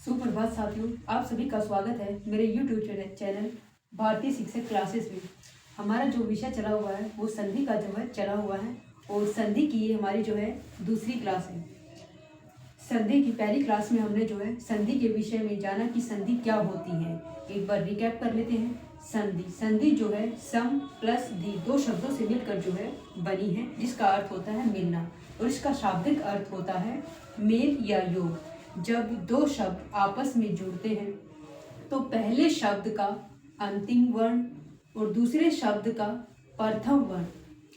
सुप्रभात साथियों, आप सभी का स्वागत है मेरे YouTube चैनल भारतीय शिक्षक क्लासेस में। हमारा जो विषय चला हुआ है वो संधि का जो है चला हुआ है और संधि की ये हमारी जो है दूसरी क्लास है। संधि की पहली क्लास में हमने जो है संधि के विषय में जाना कि संधि क्या होती है। एक बार रिकैप कर लेते हैं। संधि जो है सम प्लस धी दो शब्दों से मिलकर जो है बनी है, जिसका अर्थ होता है मिलना और इसका शाब्दिक अर्थ होता है मेल या योग। जब दो शब्द आपस में जुड़ते हैं तो पहले शब्द का अंतिम वर्ण और दूसरे शब्द का प्रथम वर्ण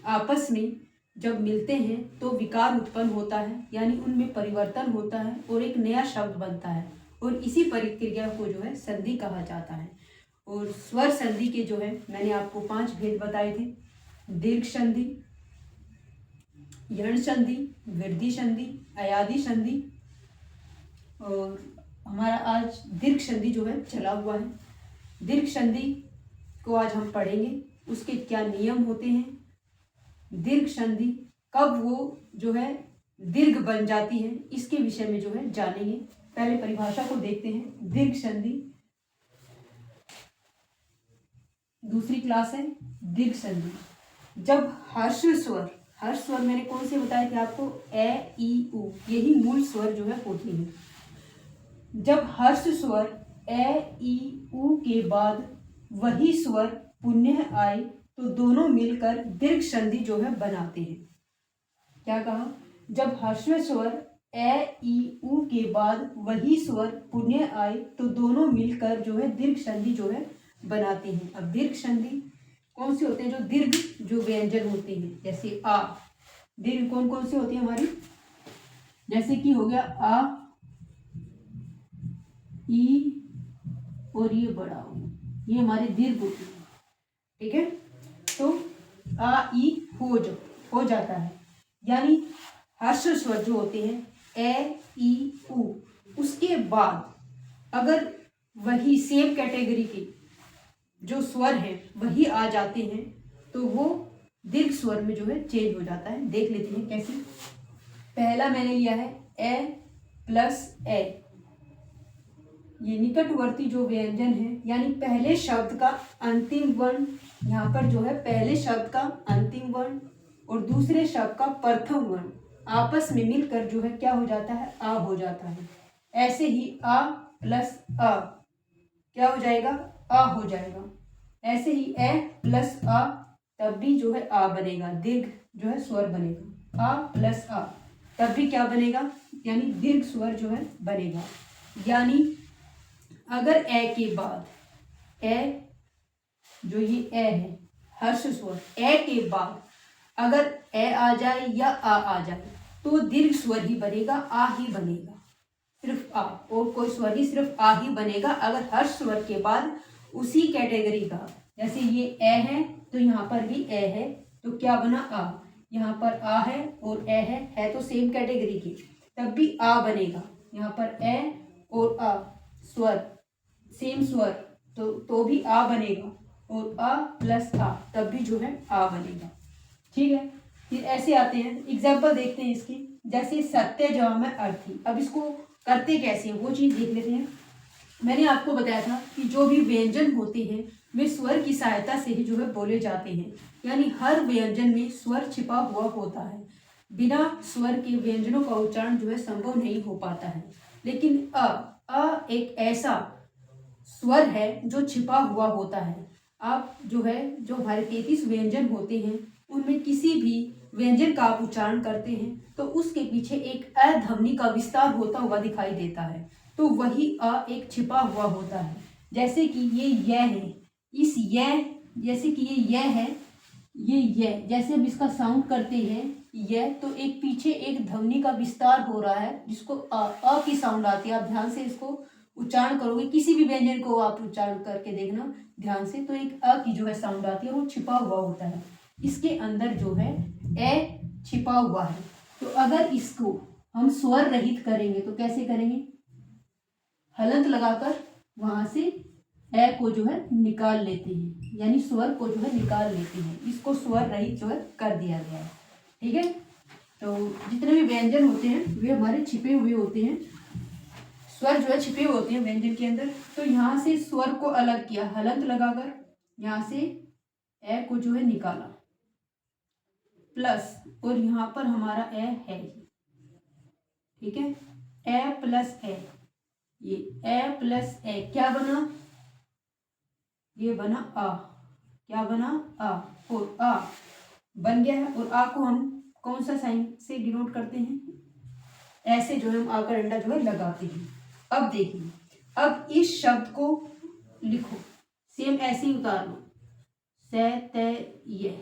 आपस में जब मिलते हैं तो विकार उत्पन्न होता है, यानी उनमें परिवर्तन होता है और एक नया शब्द बनता है और इसी प्रक्रिया को जो है संधि कहा जाता है। और स्वर संधि के जो है मैंने आपको 5 भेद बताए थे। दीर्घ संधि, यण संधि, वृद्धि संधि, अयादि संधि और हमारा आज दीर्घ संधि जो है चला हुआ है। दीर्घ संधि को आज हम पढ़ेंगे, उसके क्या नियम होते हैं, दीर्घ संधि कब वो जो है दीर्घ बन जाती है, इसके विषय में जो है जानेंगे। पहले परिभाषा को देखते हैं। दीर्घ संधि दूसरी क्लास है। दीर्घ संधि जब हर्ष स्वर मैंने कौन से बताए थे आपको, ए ई उ, यही मूल स्वर जो है होती है। जब हर्ष स्वर ए ई उ के बाद वही स्वर पुनः आए तो दोनों मिलकर दीर्घ संधि जो है बनाते हैं। क्या कहा? जब हर्ष स्वर ए ई उ के बाद वही स्वर पुनः आए तो दोनों मिलकर जो है दीर्घ संधि जो है बनाते हैं। अब दीर्घ संधि कौन से होते हैं? जो दीर्घ जो व्यंजन होते हैं, जैसे आ। दीर्घ कौन कौन से होते हैं हमारी? जैसे कि हो गया आ, ई और ये बड़ा ओ, ये हमारे दीर्घ होते हैं। ठीक है, तो आ ई हो जाता है, यानी हर्ष स्वर जो होते हैं ए ई उ, उसके बाद अगर वही सेम कैटेगरी के जो स्वर हैं वही आ जाते हैं तो वो दीर्घ स्वर में जो है चेंज हो जाता है। देख लेते हैं कैसे। पहला मैंने लिया है ए प्लस ए, ये निकटवर्ती जो व्यंजन है, यानी पहले शब्द का अंतिम वर्ण, यहाँ पर जो है पहले शब्द का अंतिम वर्ण और दूसरे शब्द का प्रथम वर्ण आपस में मिलकर जो है क्या हो जाता है, आ हो जाता है। ऐसे ही आ प्लस आ क्या हो जाएगा, आ हो जाएगा। ऐसे ही ए प्लस आ, तब भी जो है आ बनेगा, दीर्घ जो है स्वर बनेगा। आ प्लस आ तब भी क्या बनेगा, यानी दीर्घ स्वर जो है बनेगा। यानी अगर ए के बाद ए, जो ये ए है हर्ष स्वर, ए के बाद अगर ए आ जाए या आ जाए तो दीर्घ स्वर ही बनेगा, आ ही बनेगा, सिर्फ आ, और कोई स्वर ही सिर्फ आ ही बनेगा। अगर हर्ष स्वर के बाद उसी कैटेगरी का, जैसे ये ए है तो यहाँ पर भी ए है तो क्या बना, आ। यहाँ पर आ है और ए है तो सेम कैटेगरी की, तब भी आ बनेगा। यहाँ पर ए और आ स्वर सेम स्वर तो भी आ बनेगा, और आ प्लस आ तब भी जो है आ बनेगा। ठीक है, फिर ऐसे आते हैं। एग्जाम्पल देखते हैं इसकी, जैसे सत्य जवाब में अर्थी। अब इसको करते कैसे वो चीज देख लेते हैं। मैंने आपको बताया था कि जो भी व्यंजन होते हैं वे स्वर की सहायता से ही जो है बोले जाते हैं, यानी हर व्यंजन में स्वर छिपा हुआ होता है। बिना स्वर के व्यंजनों का उच्चारण जो है संभव नहीं हो पाता है। लेकिन अ एक ऐसा स्वर है जो छिपा हुआ होता है। आप जो है जो हमारे 33 व्यंजन होते हैं उनमें किसी भी व्यंजन का आप उच्चारण करते हैं तो उसके पीछे एक अ ध्वनि का विस्तार होता हुआ दिखाई देता है, तो वही अ एक छिपा हुआ होता है। जैसे कि ये य है, इस य, जैसे कि ये य है, ये य, जैसे हम इसका साउंड करते हैं य, तो एक पीछे एक ध्वनि का विस्तार हो रहा है जिसको अ की साउंड आती है। आप ध्यान से इसको उच्चारण करोगे, किसी भी व्यंजन को आप उच्चारण करके देखना ध्यान से, तो एक अ की जो है साउंड आती है, वो छिपा हुआ होता है। इसके अंदर जो है ए छिपा हुआ है। तो अगर इसको हम स्वर रहित करेंगे तो कैसे करेंगे, हलंत लगाकर वहां से ए को जो है निकाल लेते हैं, यानी स्वर को जो है निकाल लेते हैं। इसको स्वर रहित जो है कर दिया गया है। ठीक है, तो जितने भी व्यंजन होते हैं वे हमारे छिपे हुए होते हैं, स्वर जो है छिपे होते हैं व्यंजन के अंदर। तो यहाँ से स्वर को अलग किया, हलंत लगाकर यहाँ से ए को जो है निकाला, प्लस, और यहाँ पर हमारा ए है, ठीक है, ए प्लस ए, ये ए प्लस ए क्या बना, ये बना आ, क्या बना आ, और आ बन गया है। और आ को हम कौन सा साइन से डिनोट करते हैं, ऐसे जो है हम आ का डंडा जो है लगाते हैं। अब देखिए, अब इस शब्द को लिखो, सेम ऐसे ही उतार लो, से ते ये,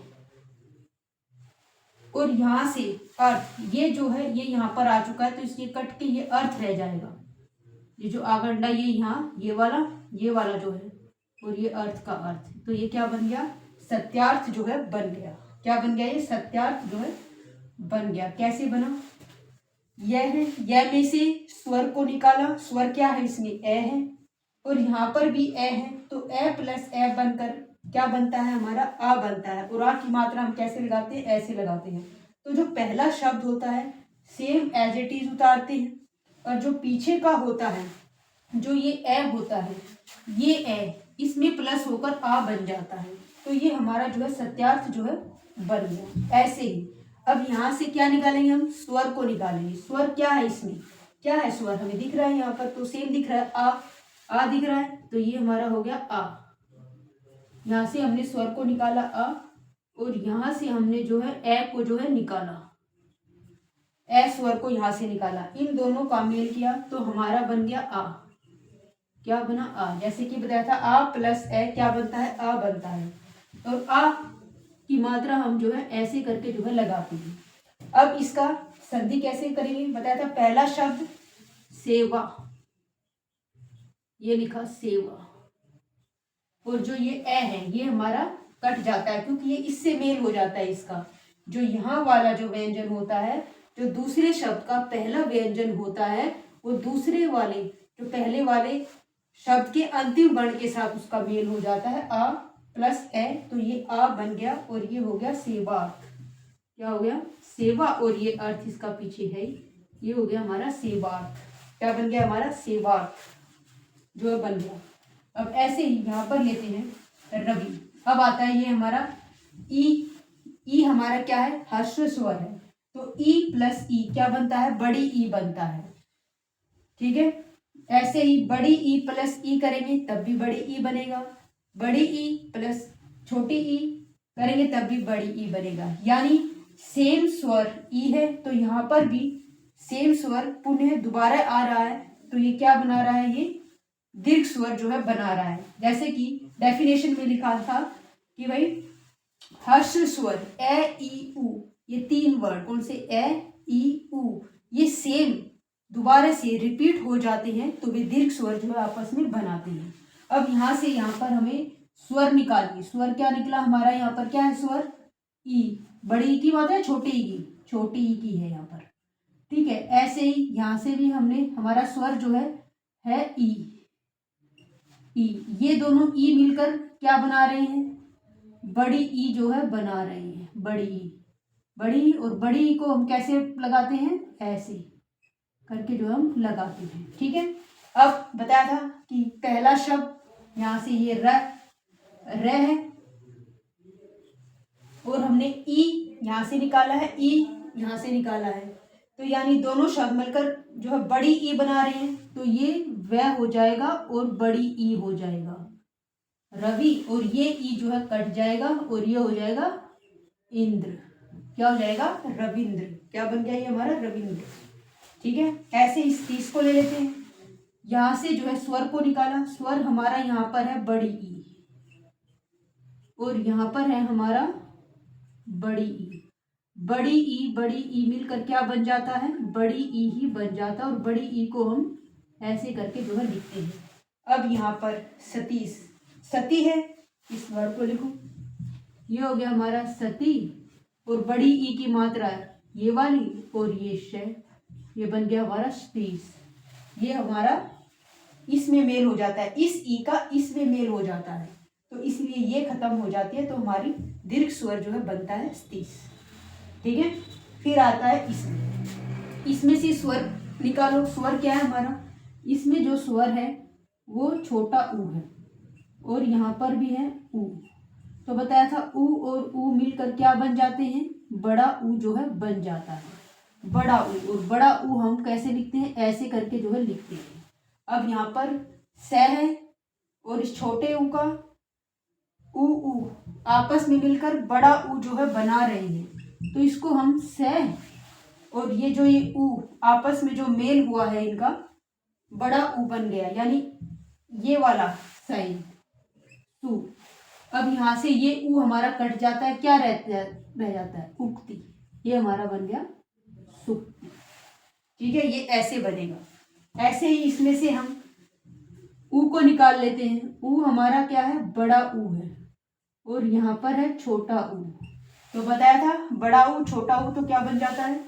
और यहां से अर्थ, ये जो है ये यहाँ पर आ चुका है तो इसके कट के ये अर्थ रह जाएगा, ये जो आ का डंडा ये यहाँ, ये वाला जो है, और ये अर्थ का अर्थ, तो ये क्या बन गया, सत्यार्थ जो है बन गया। क्या बन गया, ये सत्यार्थ जो है बन गया। कैसे बना, यह है, यह में से स्वर को निकाला, स्वर क्या है इसमें ए है, और यहाँ पर भी ए है, तो ए प्लस ए बनकर क्या बनता है हमारा, आ बनता है। और आ की मात्रा हम कैसे लगाते हैं, ऐसे लगाते हैं। तो जो पहला शब्द होता है सेम एज इट इज उतारते हैं, और जो पीछे का होता है, जो ये ए होता है, ये ए इसमें प्लस होकर आ बन जाता है। तो ये हमारा जो है सत्यार्थ जो है बन गया। ऐसे ही अब यहाँ से क्या निकालेंगे, हम स्वर को निकालेंगे। स्वर क्या है इसमें, क्या है स्वर, हमें दिख रहा है यहाँ पर, तो सेम दिख रहा है, आ दिख रहा है, तो ये हमारा हो गया आ। यहाँ से हमने स्वर को निकाला आ, और यहाँ से हमने जो है ए को जो है निकाला, ए स्वर को यहाँ से निकाला, इन दोनों का मेल किया तो हमारा बन गया आ। क्या बना, आ। जैसे कि बताया था आ प्लस ए क्या बनता है, आ बनता है। और आ की मात्रा हम जो है ऐसे करके जो है लगाते हैं। अब इसका संधि कैसे करेंगे, बताया था पहला शब्द सेवा, ये लिखा सेवा, और जो ये ए है ये हमारा कट जाता है क्योंकि ये इससे मेल हो जाता है इसका। जो यहाँ वाला जो व्यंजन होता है, जो दूसरे शब्द का पहला व्यंजन होता है, वो दूसरे वाले जो पहले वाले शब्द के अंतिम वर्ण के साथ उसका मेल हो जाता है, आ प्लस ए, तो ये आ बन गया, और ये हो गया सेवार्थ। क्या हो गया, सेवा, और ये अर्थ इसका पीछे है, ये हो गया हमारा सेवार्थ। क्या बन गया हमारा, सेवार्थ जो बन गया। अब ऐसे ही यहाँ पर लेते हैं रवि। अब आता है ये हमारा ई हमारा क्या है, ह्रस्व स्वर है, तो ई प्लस ई क्या बनता है, बड़ी ई बनता है, ठीक है। ऐसे ही बड़ी ई प्लस ई करेंगे तब भी बड़ी ई बनेगा, बड़ी ई प्लस छोटी ई करेंगे तब भी बड़ी ई बनेगा। यानी सेम स्वर ई है तो यहाँ पर भी सेम स्वर पुनः दोबारा आ रहा है, तो ये क्या बना रहा है, ये दीर्घ स्वर जो है बना रहा है। जैसे कि डेफिनेशन में लिखा था कि भाई ह्रस्व स्वर ए ई उ, ये तीन वर्ड कौन से, ए ई उ, ये सेम दोबारा से रिपीट हो जाते हैं तो वे दीर्घ स्वर जो है आपस में बनाते हैं। अब यहाँ से यहाँ पर हमें स्वर निकालिए। स्वर क्या निकला हमारा, यहाँ पर क्या है स्वर, ई, बड़ी ई की बात है, छोटी ई की, छोटी ई की है यहाँ पर, ठीक है। ऐसे ही यहाँ से भी हमने हमारा स्वर जो है ई, ये दोनों ई मिलकर क्या बना रहे हैं, बड़ी ई जो है बना रहे हैं, बड़ी ई, बड़ी, और बड़ी ई को हम कैसे लगाते हैं, ऐसे करके जो हम लगाते हैं, ठीक है। अब बताया था कि पहला शब्द यहाँ से ये र है, और हमने ई यहाँ से निकाला है, ई यहाँ से निकाला है, तो यानी दोनों शब्द मिलकर जो है बड़ी ई बना रहे हैं, तो ये वह हो जाएगा और बड़ी ई हो जाएगा रवि, और ये ई जो है कट जाएगा और ये हो जाएगा इंद्र। क्या हो जाएगा, रविंद्र। क्या बन गया ये हमारा, रविंद्र, ठीक है। ऐसे इस 30 को ले लेते हैं। यहाँ से जो है स्वर को निकाला, स्वर हमारा यहाँ पर है बड़ी ई, और यहाँ पर है हमारा बड़ी ई, बड़ी ई मिलकर क्या बन जाता है, बड़ी ई ही बन जाता है, और बड़ी ई को हम ऐसे करके जो है लिखते हैं। अब यहाँ पर सतीश, सती है, इस वर्ड को लिखो, ये हो गया हमारा सती, और बड़ी ई की मात्रा ये वाली और ये श, ये बन गया हमारा सतीश। ये हमारा इसमें मेल हो जाता है, इस ई का इसमें मेल हो जाता है, तो इसलिए ये खत्म हो जाती है, तो हमारी दीर्घ स्वर जो है बनता है सतीश, ठीक है। फिर आता है इसमें से स्वर निकालो। स्वर क्या है हमारा, इसमें जो स्वर है वो छोटा ऊ है और यहाँ पर भी है ऊ। तो बताया था ऊ और ऊ मिलकर क्या बन जाते हैं, बड़ा ऊ जो है बन जाता है, बड़ा ऊ। और बड़ा ऊ हम कैसे लिखते हैं, ऐसे करके जो है लिखते हैं। अब यहाँ पर स है और इस छोटे ऊ का ऊ आपस में मिलकर बड़ा ऊ जो है बना रहे हैं, तो इसको हम स और ये जो ये ऊ आपस में जो मेल हुआ है इनका बड़ा ऊ बन गया, यानी ये वाला साइन सु। अब यहाँ से ये ऊ हमारा कट जाता है, क्या रह जाता है, उक्ति। ये हमारा बन गया सुक्ति। ठीक है, ये ऐसे बनेगा। ऐसे ही इसमें से हम ऊ को निकाल लेते हैं। ऊ हमारा क्या है, बड़ा ऊ है और यहाँ पर है छोटा ऊ। तो बताया था बड़ा ऊ छोटा ऊ तो क्या बन जाता है,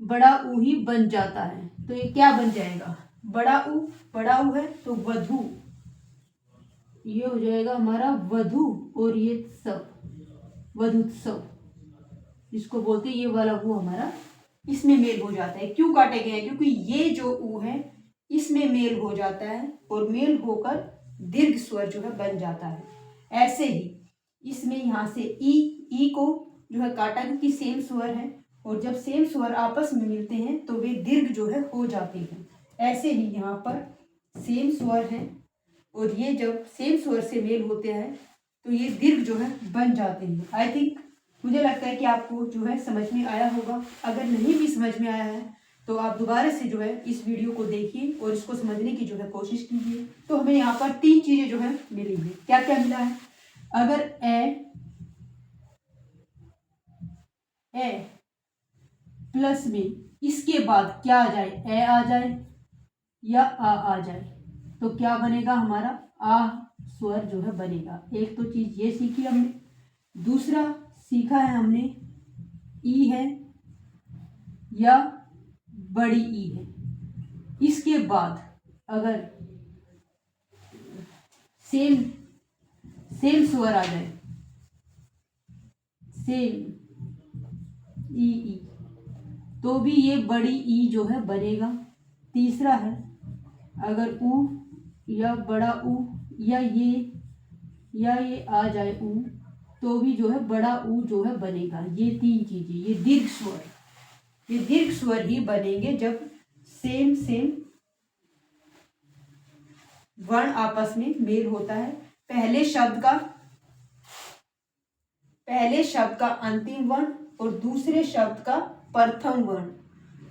बड़ा ऊ ही बन जाता है। तो ये क्या बन जाएगा, बड़ा ऊ है तो वधु, ये हो जाएगा हमारा वधु। और ये सब वधुत्सव जिसको बोलते हैं, ये वाला वो हमारा इसमें मेल हो जाता है। क्यों काटे गए हैं, क्योंकि ये जो ऊ है इसमें मेल हो जाता है और मेल होकर दीर्घ स्वर जो है बन जाता है। ऐसे ही इसमें यहाँ से ई को जो है काटा, क्योंकि सेम स्वर है और जब सेम स्वर आपस में मिलते हैं तो वे दीर्घ जो है हो जाते हैं। ऐसे ही यहाँ पर सेम स्वर है और ये जब सेम स्वर से मेल होते हैं तो ये दीर्घ जो है बन जाते हैं। आई थिंक, मुझे लगता है कि आपको जो है समझ में आया होगा। अगर नहीं भी समझ में आया है तो आप दोबारा से जो है इस वीडियो को देखिए और इसको समझने की जो है कोशिश कीजिए। तो हमें यहाँ पर 3 चीजें जो है मिली है। क्या क्या मिला है, अगर ए प्लस में इसके बाद क्या आ जाए, ए आ जाए या आ जाए, तो क्या बनेगा हमारा, आ स्वर जो है बनेगा। एक तो चीज ये सीखी हमने। दूसरा सीखा है हमने ई है या बड़ी ई है। इसके बाद अगर सेम स्वर आ जाए, सेम ई, तो भी ये बड़ी ई जो है बनेगा। तीसरा है अगर ऊ या बड़ा ऊ या ये आ जाए ऊ, तो भी जो है बड़ा ऊ जो है बनेगा। ये 3 चीजें, ये दीर्घ स्वर ही बनेंगे जब सेम वर्ण आपस में मेल होता है। पहले शब्द का अंतिम वर्ण और दूसरे शब्द का प्रथम वर्ण,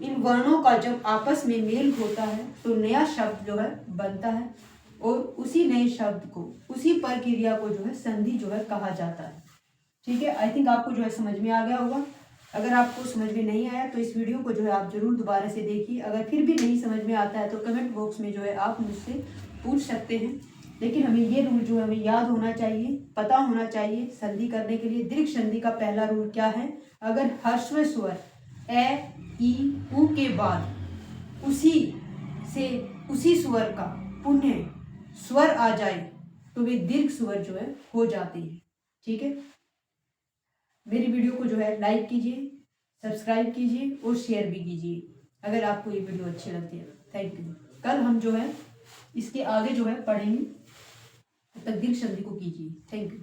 इन वर्णों का जब आपस में मेल होता है तो नया शब्द जो है बनता है और उसी नए शब्द को, उसी प्रक्रिया को जो है संधि जो है कहा जाता है। ठीक है, आई थिंक आपको जो है समझ में आ गया होगा। अगर आपको समझ में नहीं आया तो इस वीडियो को जो है आप जरूर दोबारा से देखिए। अगर फिर भी नहीं समझ में आता है तो कमेंट बॉक्स में जो है आप मुझसे पूछ सकते हैं। लेकिन हमें ये रूल जो है हमें याद होना चाहिए, पता होना चाहिए संधि करने के लिए। दीर्घ संधि का पहला रूल क्या है, अगर ह्रस्व स्वर ए ई ऊ के बाद उसी स्वर का पुनः स्वर आ जाए तो वे दीर्घ स्वर जो है हो जाते हैं। ठीक है, मेरी वीडियो को जो है लाइक कीजिए, सब्सक्राइब कीजिए और शेयर भी कीजिए अगर आपको ये वीडियो अच्छी लगती है। Thank you. कल हम जो है इसके आगे जो है पढ़ेंगे, तब तक दीर्घ संधि को कीजिए। Thank you.